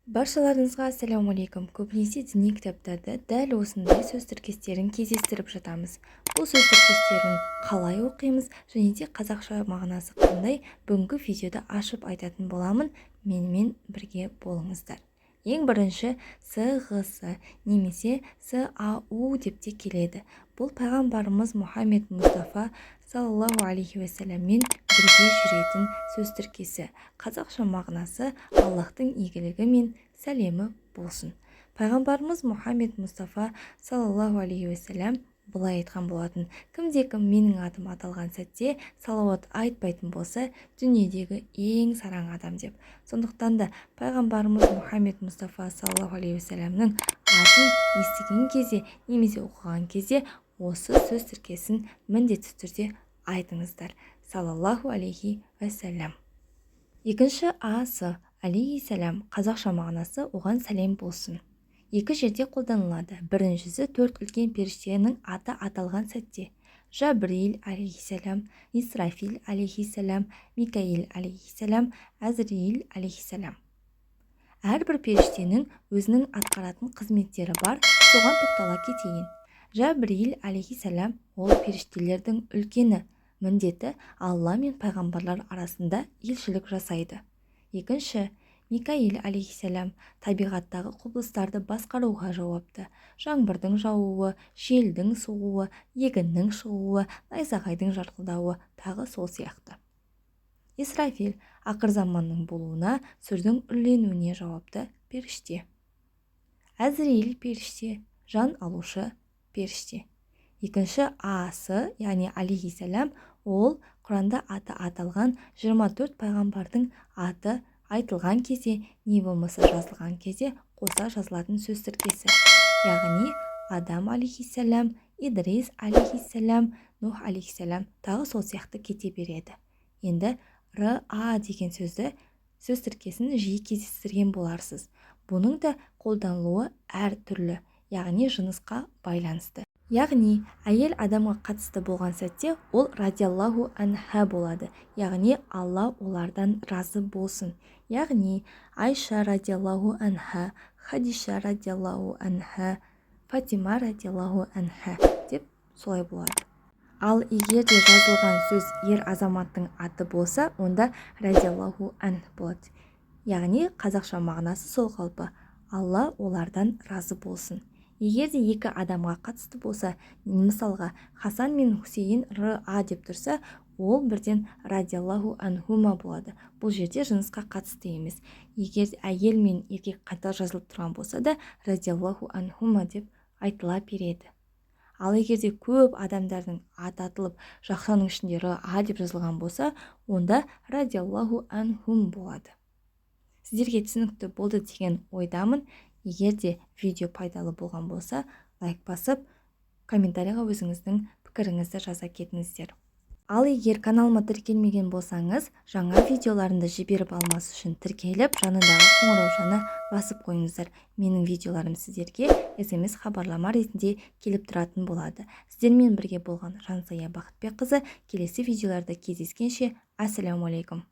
Баршаларыңызға ассалаумалейкум. Көбінесе діни кітаптарда дәл осындай сөз тіркестерін кездестіріп жатамыз. Бұл сөз тіркестерін қалай оқимыз және де қазақша мағынасы қандай, бүгінгі видеода ашып айтатын боламын. Менімен бірге болыңыздар. Ең бірінші СГС немесе САУ деп те келеді. Бұл пайғамбарымыз Мұхаммед Мұстафа саллаллаху алейхи уассаламмен бірге жүретін сөз тіркесі. Қазақша мағынасы Аллахтың игілігі мен сәлемі болсын. Пайғамбарымыз Мұхаммед Мұстафа саллаллаху алейхи уассалам былай айтқан болатын: кімде-кім менің атым аталған сәтте салауат айтпайтын болса, дүниедегі ең сараң адам деп. Сондықтан да пайғамбарымыз Мұхаммед Мұстафа саллаллаху алейхи уассаламның атын естіген кезде немесе оқыған кезде осы сөз тіркесін міндетті түрде айтыңыздар. Саллаллаху алейхи уассалам. Екінші асы алейхиссалам, қазақша мағынасы оған сәлем болсын. Екі жерде қолданылады. Біріншісі 4 үлкен періштенің аты аталған сәтте: Жабрил алейхиссалам, Исрафил алейхиссалам, Микаил алейхиссалам, Әзрил алейхиссалам. Әрбір періштенің өзінің атқаратын қызметтері бар, соған тоқтала кетейін. Жабрил алейхиссалам ол періштелердің үлкені, міндеті Алла мен пайғамбарлар арасында елшілік жасайды. Екінші, Микаил алейхиссалам табиғаттағы құбылыстарды басқаруға жауапты. Жаңбырдың жауы, желдің соғуы, егіннің шығуы, найзағайдың жарқылдауы, тағы сол сияқты. Исрафил ақырзаманның болуына, сүрдің үрленуіне жауапты періште. Әзрил періште, жан алушы періште. Екінші асы, яғни алейхиссалам, ол Құранда аты аталған 24 пайғамбардың аты айтылған кезде, не болмаса жазылған кезде қоса жазылатын сөз тіркесі. Яғни Адам алейхиссалам, Идрис алейхиссалам, Нух алейхиссалам, тағы сол сияқты кете береді. Енді РА деген сөз тіркесін жиі кездестірген боларсыз. Бұның да қолданылуы әр түрлі, яғни жынысқа байланысты. Яғни әйел адамға қатысты болған сәтте ол радиаллаху анха болады, яғни Алла олардан разы болсын. Яғни Айша радиаллаху анха, Хадиша радиаллаху анха, Фатима радиаллаху анха деп солай болады. Ал егер де жазылған сөз ер азаматтың аты болса, онда радиаллаху ан болады. Яғни қазақша мағынасы сол қалпы: Алла олардан разы болсын. Егер де екі адамға қатысты болса, мысалға Хасан мен Хусейн РА деп тұрса, ол бірден радиаллаху анхума болады. Бұл жерде жынысқа қатысты емес. Егер әйел мен еркек қатар жазылып тұрған болса да, радиаллаху анхума деп айтыла береді. Ал егер де көп адамдардың аты атылып, жақшаның ішінде РА деп жазылған болса, онда радиаллаху анхум болады. Сіздерге түсінікті болды деген ойдамын. Егер де видео пайдалы болған болса, лайк басып, комментарийға өзіңіздің пікіріңізді жаза кетіңіздер. Ал егер каналыма тіркелмеген болсаңыз, жаңа видеоларымды жіберіп алмас үшін тіркеліп, жанындағы қоңыраушаны басып қойыңыздар. Менің видеоларым сіздерге SMS хабарлама ретінде келіп тұратын болады. Сіздермен бірге болған Жансая Бақытбекқызы. Келесі видеоларда кездескенше, ассалаумалейкум.